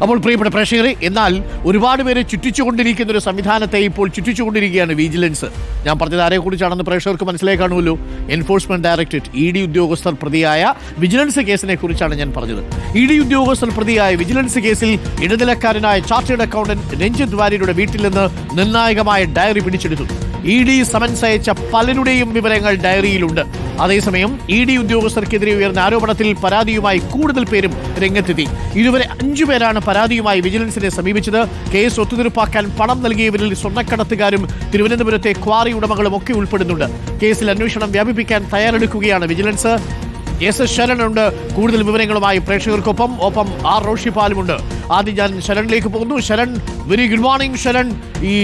അപ്പോൾ പ്രിയപ്പെട്ട പ്രേക്ഷകരെ, എന്നാൽ ഒരുപാട് പേരെ ചുറ്റിച്ചുകൊണ്ടിരിക്കുന്ന ഒരു സംവിധാനത്തെ ഇപ്പോൾ ചുറ്റിച്ചുകൊണ്ടിരിക്കുകയാണ് വിജിലൻസ്. ഞാൻ പറഞ്ഞത് ആരെക്കുറിച്ചാണെന്ന് പ്രേക്ഷകർക്ക് മനസ്സിലായി കാണുമല്ലോ. എൻഫോഴ്സ്മെന്റ് ഡയറക്ടറേറ്റ് ED ഉദ്യോഗസ്ഥർ പ്രതിയായ വിജിലൻസ് കേസിനെ കുറിച്ചാണ് ഞാൻ പറഞ്ഞത്. ED ഉദ്യോഗസ്ഥർ പ്രതിയായ വിജിലൻസ് കേസിൽ ഇടനിലക്കാരനായ ചാർട്ടേഡ് അക്കൗണ്ടന്റ് രഞ്ജിത്ത് വാര്യരുടെ വീട്ടിൽ നിന്ന് നിർണായകമായ ഡയറി പിടിച്ചെടുത്തു. ED സമൻസ് അയച്ച പലരുടെയും വിവരങ്ങൾ ഡയറിയിലുണ്ട്. അതേസമയം ED ഉദ്യോഗസ്ഥർക്കെതിരെ ഉയർന്ന ആരോപണത്തിൽ പരാതിയുമായി കൂടുതൽ പേരും രംഗത്തെത്തി. ഇതുവരെ 5 പേരാണ് പരാതിയുമായി വിജിലൻസിനെ സമീപിച്ചത്. കേസ് ഒത്തുതീർപ്പാക്കാൻ പണം നൽകിയവരിൽ സ്വർണ്ണക്കടത്തുകാരും തിരുവനന്തപുരത്തെ ക്വാറി ഉടമകളും ഒക്കെ ഉൾപ്പെടുന്നുണ്ട്. കേസിൽ അന്വേഷണം വ്യാപിപ്പിക്കാൻ തയ്യാറെടുക്കുകയാണ് വിജിലൻസ്. S. ശരൺ കൂടുതൽ വിവരങ്ങളുമായി പ്രേക്ഷകർക്കൊപ്പം. ഒപ്പം R. റോഷിപാലുമുണ്ട്. ആദ്യം ഞാൻ ശരണിലേക്ക് പോകുന്നു. Sharan, very good morning. Sharan, ഈ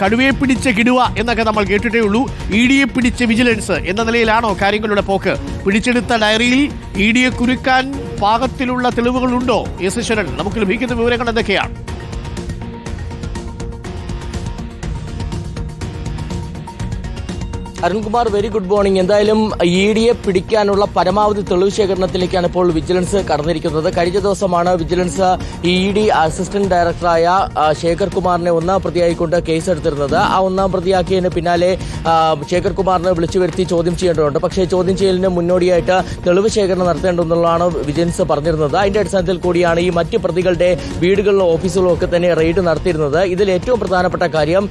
കടുവയെ പിടിച്ച കിടുവ എന്നൊക്കെ നമ്മൾ കേട്ടിട്ടേ ഉള്ളൂ. EDയെ പിടിച്ച വിജിലൻസ് എന്ന നിലയിലാണോ കാര്യങ്ങളുടെ പോക്ക്? പിടിച്ചെടുത്ത ഡയറിയിൽ EDയെ കുരുക്കാൻ പാകത്തിലുള്ള തെളിവുകളുണ്ടോ? S. ശരൺ, നമുക്ക് ലഭിക്കുന്ന വിവരങ്ങൾ എന്തൊക്കെയാണ്? Arunkumar, very good morning. എന്തായാലും EDയെ പിടിക്കാനുള്ള പരമാവധി തെളിവ് ശേഖരണത്തിലേക്കാണ് ഇപ്പോൾ വിജിലൻസ് കടന്നിരിക്കുന്നത്. കഴിഞ്ഞ ദിവസമാണ് വിജിലൻസ് ED അസിസ്റ്റന്റ് ഡയറക്ടറായ ശേഖർ കുമാറിനെ ഒന്നാം പ്രതിയായിക്കൊണ്ട് കേസെടുത്തിരുന്നത്. ആ ഒന്നാം പ്രതിയാക്കിയതിന് പിന്നാലെ ശേഖർ കുമാറിനെ വിളിച്ചു വരുത്തി ചോദ്യം ചെയ്യേണ്ടതുണ്ട്. പക്ഷേ ചോദ്യം ചെയ്യലിന് മുന്നോടിയായിട്ട് തെളിവ് ശേഖരണം നടത്തേണ്ടെന്നുള്ളതാണ് വിജിലൻസ് പറഞ്ഞിരുന്നത്. അതിന്റെ അടിസ്ഥാനത്തിൽ കൂടിയാണ് ഈ മറ്റ് പ്രതികളുടെ വീടുകളിലും ഓഫീസുകളിലും ഒക്കെ തന്നെ റെയ്ഡ് നടത്തിയിരുന്നത്. ഇതിൽ ഏറ്റവും പ്രധാനപ്പെട്ട കാര്യം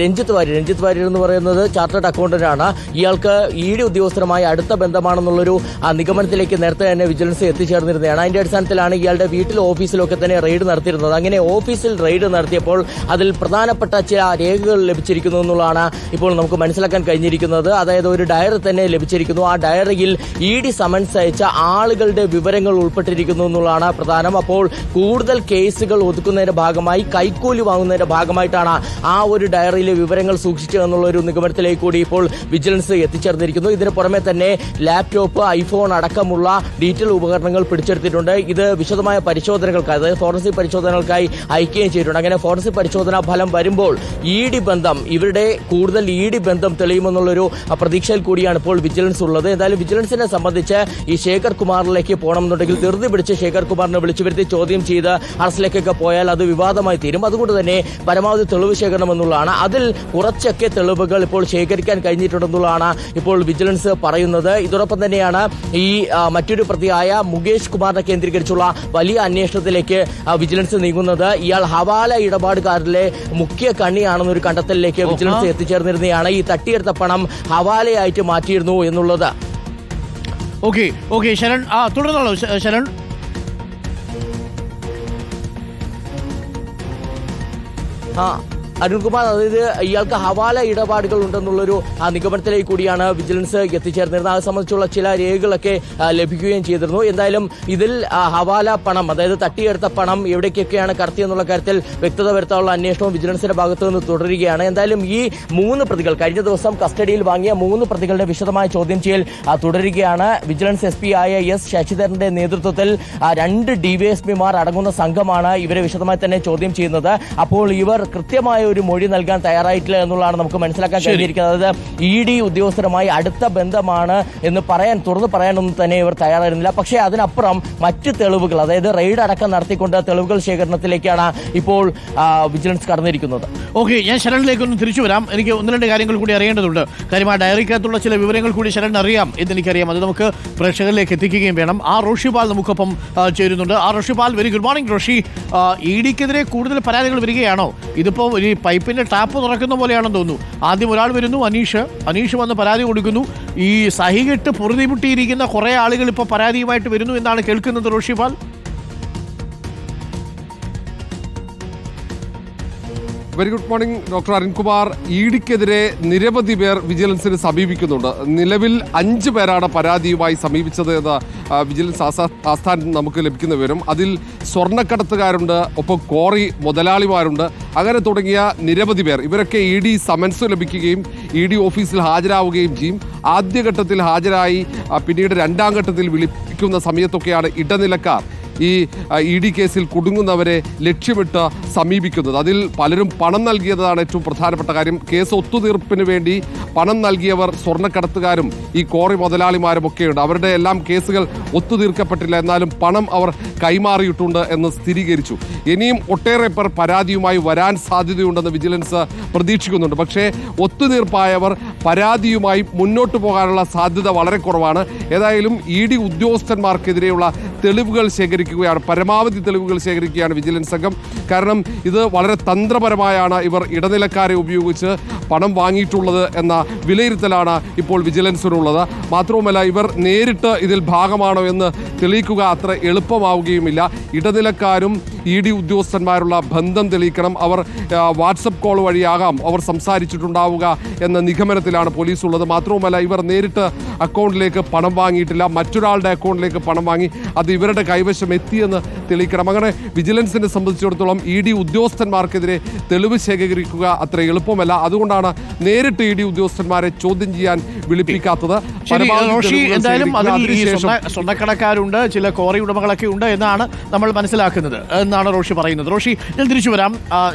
രഞ്ജിത്ത് വാര്യർ എന്ന് പറയുന്നത് ചാർട്ടേഡ് അക്കൗണ്ടന്റ്. ഇയാൾക്ക് ED ഉദ്യോഗസ്ഥരുമായി അടുത്ത ബന്ധമാണെന്നുള്ളൊരു നിഗമനത്തിലേക്ക് നേരത്തെ തന്നെ വിജിലൻസ് എത്തിച്ചേർന്നിരുന്നതാണ്. അതിന്റെ അടിസ്ഥാനത്തിലാണ് ഇയാളുടെ വീട്ടിലും ഓഫീസിലൊക്കെ തന്നെ റെയ്ഡ് നടത്തിയിരുന്നത്. അങ്ങനെ ഓഫീസിൽ റെയ്ഡ് നടത്തിയപ്പോൾ അതിൽ പ്രധാനപ്പെട്ട ചില രേഖകൾ ലഭിച്ചിരിക്കുന്നു എന്നുള്ളതാണ് ഇപ്പോൾ നമുക്ക് മനസ്സിലാക്കാൻ കഴിഞ്ഞിരിക്കുന്നത്. അതായത് ഒരു ഡയറി തന്നെ ലഭിച്ചിരിക്കുന്നു. ആ ഡയറിയിൽ ED സമൻസ് അയച്ച ആളുകളുടെ വിവരങ്ങൾ ഉൾപ്പെട്ടിരിക്കുന്നു എന്നുള്ളതാണ് പ്രധാനം. അപ്പോൾ കൂടുതൽ കേസുകൾ ഒതുക്കുന്നതിന്റെ ഭാഗമായി, കൈക്കൂലി വാങ്ങുന്നതിന്റെ ഭാഗമായിട്ടാണ് ആ ഒരു ഡയറിയിലെ വിവരങ്ങൾ സൂക്ഷിച്ചതെന്നുള്ള ഒരു നിഗമനത്തിലേക്ക് കൂടി ഇപ്പോൾ വിജിലൻസ് എത്തിച്ചേർന്നിരിക്കുന്നു. ഇതിന് പുറമെ തന്നെ ലാപ്ടോപ്പ്, ഐഫോൺ അടക്കമുള്ള ഡിജിറ്റൽ ഉപകരണങ്ങൾ പിടിച്ചെടുത്തിട്ടുണ്ട്. ഇത് വിശദമായ പരിശോധനകൾക്കായി, അതായത് ഫോറൻസിക് പരിശോധനകൾക്കായി അയക്കുകയും ചെയ്തിട്ടുണ്ട്. അങ്ങനെ ഫോറൻസിക് പരിശോധനാ ഫലം വരുമ്പോൾ ഇവരുടെ കൂടുതൽ ED ബന്ധം തെളിയുമെന്നുള്ളൊരു പ്രതീക്ഷയിൽ കൂടിയാണ് ഇപ്പോൾ വിജിലൻസ് ഉള്ളത്. എന്തായാലും വിജിലൻസിനെ സംബന്ധിച്ച് ഈ ശേഖർ കുമാറിലേക്ക് പോകണമെന്നുണ്ടെങ്കിൽ ധൃതി പിടിച്ച് ശേഖർ കുമാറിനെ വിളിച്ചു വരുത്തി ചോദ്യം ചെയ്ത് അറസ്റ്റിലേക്കൊക്കെ പോയാൽ അത് വിവാദമായി തീരും. അതുകൊണ്ട് തന്നെ പരമാവധി തെളിവ് ശേഖരണം എന്നുള്ളതാണ്. അതിൽ കുറച്ചൊക്കെ തെളിവുകൾ ഇപ്പോൾ ശേഖരിക്കാൻ കഴിഞ്ഞിട്ടുണ്ടെന്നുള്ളതാണ് ഇപ്പോൾ വിജിലൻസ് പറയുന്നത്. ഇതോടൊപ്പം തന്നെയാണ് ഈ മറ്റൊരു പ്രതിയായ മുകേഷ് കുമാറിനെ കേന്ദ്രീകരിച്ചുള്ള വലിയ അന്വേഷണത്തിലേക്ക് വിജിലൻസ് നീങ്ങുന്നത്. ഇയാൾ ഹവാല ഇടപാടുകാരിലെ മുഖ്യ കണ്ണിയാണെന്നൊരു കണ്ടെത്തലിലേക്ക് വിജിലൻസ് എത്തിച്ചേർന്നിരുന്നതാണ്. ഈ തട്ടിയെടുത്ത പണം ഹവാലയായിട്ട് മാറ്റിയിരുന്നു എന്നുള്ളത്. ഓക്കെ ശരൺ, തുടർന്നോളൂ ശരൺ. അരുൺകുമാർ, അതായത് ഇയാൾക്ക് ഹവാല ഇടപാടുകൾ ഉണ്ടെന്നുള്ളൊരു നിഗമനത്തിലേക്ക് കൂടിയാണ് വിജിലൻസ് എത്തിച്ചേർന്നിരുന്നത്. അത് സംബന്ധിച്ചുള്ള ചില രേഖകളൊക്കെ ലഭിക്കുകയും ചെയ്തിരുന്നു. എന്തായാലും ഇതിൽ ഹവാല പണം, അതായത് തട്ടിയെടുത്ത പണം എവിടേക്കൊക്കെയാണ് കടത്തിയെന്നുള്ള കാര്യത്തിൽ വ്യക്തത വരുത്താനുള്ള അന്വേഷണവും വിജിലൻസിന്റെ ഭാഗത്തു നിന്ന് തുടരുകയാണ്. എന്തായാലും ഈ 3 പ്രതികൾ, കഴിഞ്ഞ ദിവസം കസ്റ്റഡിയിൽ വാങ്ങിയ 3 പ്രതികളുടെ വിശദമായ ചോദ്യം ചെയ്യൽ തുടരുകയാണ്. വിജിലൻസ് SP ആയ S. ശശിധരന്റെ നേതൃത്വത്തിൽ 2 DYSPമാർ അടങ്ങുന്ന സംഘമാണ് ഇവരെ വിശദമായി തന്നെ ചോദ്യം ചെയ്യുന്നത്. അപ്പോൾ ഇവർ കൃത്യമായ ഒരു മൊഴി നൽകാൻ തയ്യാറായിട്ടില്ല എന്നുള്ളതാണ് നമുക്ക് മനസ്സിലാക്കാൻ കഴിഞ്ഞിരിക്കുന്നത്. ED ഉദ്യോഗസ്ഥരുമായി അടുത്ത ബന്ധമാണ് എന്ന് തുറന്നു പറയാനൊന്നും തന്നെ ഇവർ തയ്യാറായിരുന്നില്ല. പക്ഷേ അതിനപ്പുറം മറ്റ് തെളിവുകൾ, അതായത് റെയ്ഡ് അടക്കം നടത്തിക്കൊണ്ട് തെളിവുകൾ ശേഖരണത്തിലേക്കാണ് ഇപ്പോൾ വിജിലൻസ് കടന്നിരിക്കുന്നത്. ഓക്കെ, ഞാൻ ശരണിലേക്കൊന്ന് തിരിച്ചു വരാം. എനിക്ക് 1-2 കാര്യങ്ങൾ കൂടി അറിയേണ്ടതുണ്ട്. കാര്യം ആ ഡയറിക്കകത്തുള്ള ചില വിവരങ്ങൾ കൂടി ശരൺ അറിയാം എന്നെനിക്കറിയാം. അത് നമുക്ക് പ്രേക്ഷകരിലേക്ക് എത്തിക്കുകയും വേണം. R. റോഷിപാൽ നമുക്കൊപ്പം ചേരുന്നുണ്ട്. R. Roshipal, very good morning. Roshi, EDക്കെതിരെ കൂടുതൽ പരാതികൾ വരികയാണോ? ഇതിപ്പോൾ ഒരു പൈപ്പിന്റെ ടാപ്പ് തുറക്കുന്ന പോലെയാണെന്ന് തോന്നുന്നു. ആദ്യം ഒരാൾ വരുന്നു, അനീഷ് വന്ന് പരാതി കൊടുക്കുന്നു. ഈ സഹികെട്ട് പൊറുതിമുട്ടിയിരിക്കുന്ന കുറെ ആളുകൾ ഇപ്പോൾ പരാതിയുമായിട്ട് വരുന്നു എന്നാണ് കേൾക്കുന്നത്. Roshipal, very good morning doctor Arunkumar. EDക്കെതിരെ നിരവധി പേർ വിജിലൻസിനെ സമീപിക്കുന്നുണ്ട്. നിലവിൽ 5 പേരാണ് പരാതിയുമായി സമീപിച്ചത് എന്ന് വിജിലൻസ് ആസ്ഥാനത്ത് നമുക്ക് ലഭിക്കുന്ന വിവരം. അതിൽ സ്വർണ്ണക്കടത്തുകാരുണ്ട്, ഒപ്പം ക്വാറി മുതലാളിമാരുണ്ട്. അങ്ങനെ തുടങ്ങിയ നിരവധി പേർ. ഇവരൊക്കെ ED സമൻസ് ലഭിക്കുകയും ED ഓഫീസിൽ ഹാജരാവുകയും ചെയ്യും. ആദ്യഘട്ടത്തിൽ ഹാജരായി പിന്നീട് 2ാം ഘട്ടത്തിൽ വിളിപ്പിക്കുന്ന സമയത്തൊക്കെയാണ് ഇടനിലക്കാർ ഈ ED കേസിൽ കുടുങ്ങുന്നവരെ ലക്ഷ്യമിട്ട് സമീപിക്കുന്നത്. അതിൽ പലരും പണം നൽകിയതാണ് ഏറ്റവും പ്രധാനപ്പെട്ട കാര്യം. കേസ് ഒത്തുതീർപ്പിന് വേണ്ടി പണം നൽകിയവർ സ്വർണ്ണക്കടത്തുകാരും ഈ കോറി മുതലാളിമാരും ഒക്കെയുണ്ട്. അവരുടെ എല്ലാം കേസുകൾ ഒത്തുതീർക്കപ്പെട്ടില്ല, എന്നാലും പണം അവർ കൈമാറിയിട്ടുണ്ട് എന്ന് സ്ഥിരീകരിച്ചു. ഇനിയും ഒട്ടേറെ പേർ പരാതിയുമായി വരാൻ സാധ്യതയുണ്ടെന്ന് വിജിലൻസ് പ്രതീക്ഷിക്കുന്നുണ്ട്. പക്ഷേ ഒത്തുതീർപ്പായവർ പരാതിയുമായി മുന്നോട്ട് പോകാനുള്ള സാധ്യത വളരെ കുറവാണ്. ഏതായാലും ED ഉദ്യോഗസ്ഥന്മാർക്കെതിരെയുള്ള തെളിവുകൾ ശേഖരിക്കുകയാണ്, പരമാവധി തെളിവുകൾ ശേഖരിക്കുകയാണ് വിജിലൻസ് സംഘം. കാരണം ഇത് വളരെ തന്ത്രപരമായാണ് ഇവർ ഇടനിലക്കാരെ ഉപയോഗിച്ച് പണം വാങ്ങിയിട്ടുള്ളത് എന്ന വിലയിരുത്തലാണ് ഇപ്പോൾ വിജിലൻസിനുള്ളത്. മാത്രവുമല്ല, ഇവർ നേരിട്ട് ഇതിൽ ഭാഗമാണോ എന്ന് തെളിയിക്കുക അത്ര എളുപ്പമാവുകയുമില്ല. ഇടനിലക്കാരും ED ഉദ്യോഗസ്ഥന്മാരുള്ള ബന്ധം തെളിയിക്കണം. അവർ വാട്സപ്പ് കോൾ വഴിയാകാം അവർ സംസാരിച്ചിട്ടുണ്ടാവുക എന്ന നിഗമനത്തിലാണ് പോലീസ് ഉള്ളത്. മാത്രവുമല്ല, ഇവർ നേരിട്ട് അക്കൗണ്ടിലേക്ക് പണം വാങ്ങിയിട്ടില്ല, മറ്റൊരാളുടെ അക്കൗണ്ടിലേക്ക് പണം വാങ്ങി അത് ഇവരുടെ കൈവശം എത്തിയെന്ന് തെളിയിക്കണം. അങ്ങനെ വിജിലൻസിനെ സംബന്ധിച്ചിടത്തോളം ED ഉദ്യോഗസ്ഥന്മാർക്കെതിരെ തെളിവ് ശേഖരിക്കുക അത്ര എളുപ്പമല്ല. അതുകൊണ്ടാണ് നേരിട്ട് ED ഉദ്യോഗസ്ഥന്മാരെ ചോദ്യം ചെയ്യാൻ വിളിപ്പിക്കാത്തത്. എന്തായാലും അതിൽ ഈ സ്വർണ്ണക്കടക്കാരുണ്ട്, ചില കോറി ഉടമകളൊക്കെ ഉണ്ട് എന്നാണ് നമ്മൾ മനസ്സിലാക്കുന്നത് എന്നാണ് റോഷി പറയുന്നത്. റോഷി, ഞാൻ തിരിച്ചു വരാം.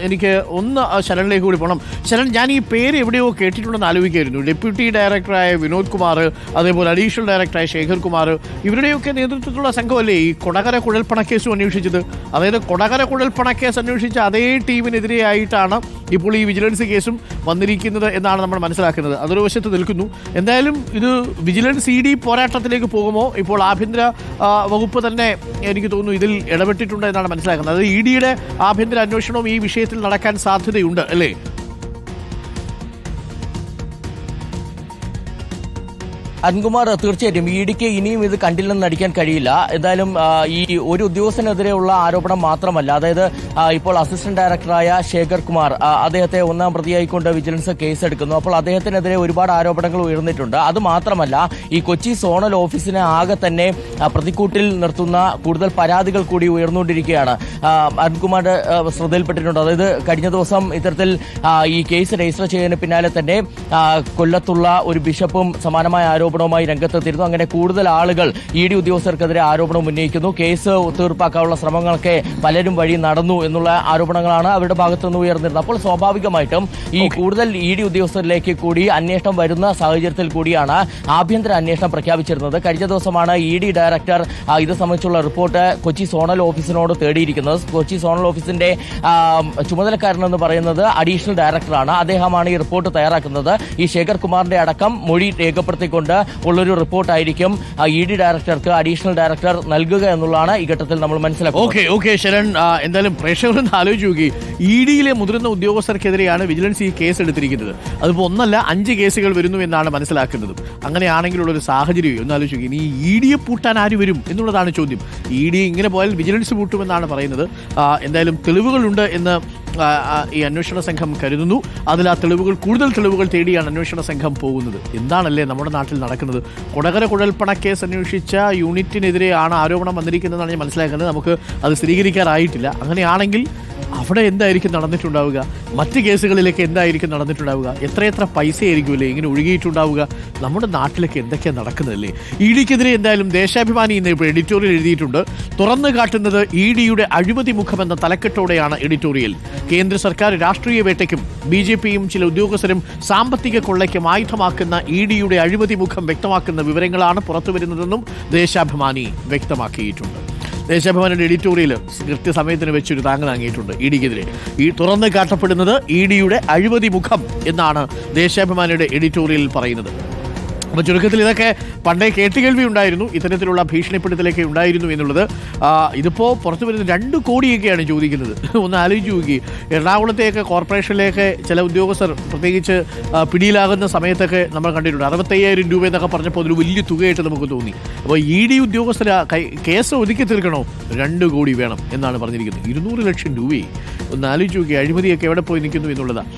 എനിക്ക് ഒന്ന് ശരണിലേക്ക് കൂടി പോകണം. ശരൺ, ഞാൻ ഈ പേര് എവിടെയോ കേട്ടിട്ടുണ്ടെന്ന് ആലോചിക്കായിരുന്നു. ഡെപ്യൂട്ടി ഡയറക്ടറായ വിനോദ് കുമാർ, അതേപോലെ അഡീഷണൽ ഡയറക്ടറായ ശേഖർ കുമാർ, ഇവരുടെയൊക്കെ നേതൃത്വത്തിലുള്ള സംഘമല്ലേ ഈ കൊടകര കുഴൽപ്പണക്കേസും അന്വേഷിച്ചത്? അതായത് കൊടകര കുഴൽപ്പണക്കേസ് അന്വേഷിച്ച അതേ ടീമിനെതിരെയായിട്ടാണ് ഇപ്പോൾ ഈ വിജിലൻസ് കേസും വന്നിരിക്കുന്നത് എന്നാണ് നമ്മൾ മനസ്സിലാക്കുന്നത്. അതൊരു വശത്ത് നിൽക്കുന്നു. എന്തായാലും ഇത് വിജിലൻസ് ED പോരാട്ടത്തിലേക്ക് പോകുമോ? ഇപ്പോൾ ആഭ്യന്തര വകുപ്പ് തന്നെ എനിക്ക് തോന്നുന്നു ഇതിൽ ഇടപെട്ടിട്ടുണ്ട് എന്നാണ് മനസ്സിലാക്കുന്നത്. അത് EDയുടെ ആഭ്യന്തര അന്വേഷണവും ഈ വിഷയത്തിൽ നടക്കാൻ സാധ്യതയുണ്ട് അല്ലേ? അരുൺകുമാർ, തീർച്ചയായിട്ടും EDക്ക് ഇനിയും ഇത് കണ്ടില്ലെന്ന് നടിക്കാൻ കഴിയില്ല. എന്തായാലും ഈ ഒരു ഉദ്യോഗസ്ഥനെതിരെയുള്ള ആരോപണം മാത്രമല്ല, അതായത് ഇപ്പോൾ അസിസ്റ്റന്റ് ഡയറക്ടറായ ശേഖർ കുമാർ, അദ്ദേഹത്തെ ഒന്നാം പ്രതിയായിക്കൊണ്ട് വിജിലൻസ് കേസെടുക്കുന്നു. അപ്പോൾ അദ്ദേഹത്തിനെതിരെ ഒരുപാട് ആരോപണങ്ങൾ ഉയർന്നിട്ടുണ്ട്. അത് മാത്രമല്ല, ഈ കൊച്ചി സോണൽ ഓഫീസിനെ ആകെ തന്നെ പ്രതിക്കൂട്ടിൽ നിർത്തുന്ന കൂടുതൽ പരാതികൾ കൂടി ഉയർന്നുകൊണ്ടിരിക്കുകയാണ്. അരുൺകുമാറിന്റെ ശ്രദ്ധയിൽപ്പെട്ടിട്ടുണ്ട്. അതായത് കഴിഞ്ഞ ദിവസം ഇത്തരത്തിൽ ഈ കേസ് രജിസ്റ്റർ ചെയ്യുന്നതിന് പിന്നാലെ തന്നെ കൊല്ലത്തുള്ള ഒരു ബിഷപ്പും സമാനമായ ആരോപണവുമായി രംഗത്തെത്തിയിരുന്നു. അങ്ങനെ കൂടുതൽ ആളുകൾ ED ഉദ്യോഗസ്ഥർക്കെതിരെ ആരോപണം ഉന്നയിക്കുന്നു. കേസ് ഒത്തുതീർപ്പാക്കാനുള്ള ശ്രമങ്ങളൊക്കെ പലരും വഴി നടന്നു എന്നുള്ള ആരോപണങ്ങളാണ് അവരുടെ ഭാഗത്തുനിന്ന് ഉയർന്നിരുന്നത്. അപ്പോൾ സ്വാഭാവികമായിട്ടും ഈ കൂടുതൽ ED ഉദ്യോഗസ്ഥരിലേക്ക് കൂടി അന്വേഷണം വരുന്ന സാഹചര്യത്തിൽ കൂടിയാണ് ആഭ്യന്തര അന്വേഷണം പ്രഖ്യാപിച്ചിരുന്നത്. കഴിഞ്ഞ ദിവസമാണ് ED ഡയറക്ടർ ഇത് സംബന്ധിച്ചുള്ള റിപ്പോർട്ട് കൊച്ചി സോണൽ ഓഫീസിനോട് തേടിയിരിക്കുന്നത്. കൊച്ചി സോണൽ ഓഫീസിന്റെ ചുമതലക്കാരനെന്ന് പറയുന്നത് അഡീഷണൽ ഡയറക്ടറാണ്. അദ്ദേഹമാണ് ഈ റിപ്പോർട്ട് തയ്യാറാക്കുന്നത്. ഈ ശേഖർ കുമാറിന്റെ അടക്കം മൊഴി രേഖപ്പെടുത്തിക്കൊണ്ട് ഉള്ളൊരു റിപ്പോർട്ടായിരിക്കും ED ഡയറക്ടർക്ക് അഡീഷണൽ ഡയറക്ടർ നൽകുക എന്നുള്ളതാണ് ഈ ഘട്ടത്തിൽ നമ്മൾ മനസ്സിലാക്കുന്നത്. ഓക്കെ ശരൺ, എന്തായാലും പ്രേക്ഷകരൊന്ന് ആലോചിച്ച് നോക്കി. EDയിലെ മുതിർന്ന ഉദ്യോഗസ്ഥർക്കെതിരെയാണ് വിജിലൻസ് ഈ കേസ് എടുത്തിരിക്കുന്നത്. അതിപ്പോൾ ഒന്നല്ല 5 കേസുകൾ വരുന്നു എന്നാണ് മനസ്സിലാക്കുന്നത്. അങ്ങനെയാണെങ്കിലുള്ളൊരു സാഹചര്യം ഒന്ന് ആലോചിച്ച് നോക്കി. ഈ EDയെ പൂട്ടാൻ ആര് വരും എന്നുള്ളതാണ് ചോദ്യം. ED ഇങ്ങനെ പോയാൽ വിജിലൻസ് പൂട്ടുമെന്നാണ് പറയുന്നത്. എന്തായാലും തെളിവുകളുണ്ട് എന്ന് ഈ അന്വേഷണ സംഘം കരുതുന്നു. അതിൽ ആ തെളിവുകൾ, കൂടുതൽ തെളിവുകൾ തേടിയാണ് അന്വേഷണ സംഘം പോകുന്നത്. എന്താണല്ലേ നമ്മുടെ നാട്ടിൽ നടക്കുന്നത്? കൊടകര കുഴൽപ്പണക്കേസ് അന്വേഷിച്ച യൂണിറ്റിനെതിരെയാണ് ആരോപണം വന്നിരിക്കുന്നതെന്നാണ് ഞാൻ മനസ്സിലാക്കുന്നത്. നമുക്ക് അത് സ്ഥിരീകരിക്കാറായിട്ടില്ല. അങ്ങനെയാണെങ്കിൽ അവിടെ എന്തായിരിക്കും നടന്നിട്ടുണ്ടാവുക? മറ്റ് കേസുകളിലേക്ക് എന്തായിരിക്കും നടന്നിട്ടുണ്ടാവുക? എത്രയെത്ര പൈസയായിരിക്കുമല്ലേ ഇങ്ങനെ ഒഴുകിയിട്ടുണ്ടാവുക? നമ്മുടെ നാട്ടിലൊക്കെ എന്തൊക്കെയാണ് നടക്കുന്നതല്ലേ? EDക്കെതിരെ എന്തായാലും ദേശാഭിമാനി ഇന്ന് ഇപ്പോൾ എഡിറ്റോറിയൽ എഴുതിയിട്ടുണ്ട്. തുറന്നു കാട്ടുന്നത് EDയുടെ അഴിമതി മുഖമെന്ന തലക്കെട്ടോടെയാണ് എഡിറ്റോറിയൽ. കേന്ദ്ര സർക്കാർ രാഷ്ട്രീയ വേട്ടയ്ക്കും BJPയും ചില ഉദ്യോഗസ്ഥരും സാമ്പത്തിക കൊള്ളയ്ക്കും ആയുധമാക്കുന്ന EDയുടെ അഴിമതി മുഖം വ്യക്തമാക്കുന്ന വിവരങ്ങളാണ് പുറത്തുവരുന്നതെന്നും ദേശാഭിമാനി വ്യക്തമാക്കിയിട്ടുണ്ട്. ദേശാഭിമാനിയുടെ എഡിറ്റോറിയൽ കൃത്യസമയത്തിന് വെച്ചൊരു താങ്ങ് താങ്ങിയിട്ടുണ്ട് EDക്കെതിരെ. ഈ തുറന്ന് കാട്ടപ്പെടുന്നത് EDയുടെ അഴിമതി മുഖം എന്നാണ് ദേശാഭിമാനിയുടെ എഡിറ്റോറിയലിൽ പറയുന്നത്. അപ്പോൾ ചുരുക്കത്തിൽ ഇതൊക്കെ പണ്ടേ കേട്ടുകേൾവി ഉണ്ടായിരുന്നു, ഇത്തരത്തിലുള്ള ഭീഷണിപ്പെടുത്തലൊക്കെ ഉണ്ടായിരുന്നു എന്നുള്ളത്. ഇതിപ്പോൾ പുറത്തു വരുന്ന 2 കോടിയൊക്കെയാണ് ചോദിക്കുന്നത്. ഒന്ന് ആലോചിച്ച് നോക്കി. എറണാകുളത്തെയൊക്കെ കോർപ്പറേഷനിലേക്ക് ചില ഉദ്യോഗസ്ഥർ പ്രത്യേകിച്ച് പിടിയിലാകുന്ന സമയത്തൊക്കെ നമ്മൾ കണ്ടിട്ടുണ്ട്. 65,000 രൂപ എന്നൊക്കെ പറഞ്ഞപ്പോൾ അതൊരു വലിയ തുകയായിട്ട് നമുക്ക് തോന്നി. അപ്പോൾ ED ഉദ്യോഗസ്ഥർ കേസ് ഒതുക്കി തീർക്കണോ 2 കോടി വേണം എന്നാണ് പറഞ്ഞിരിക്കുന്നത്. 200 ലക്ഷം രൂപയും ഒന്ന് ആലോചിച്ച് നോക്കി. അഴിമതിയൊക്കെ എവിടെ പോയി നിൽക്കുന്നു എന്നുള്ളതാണ്.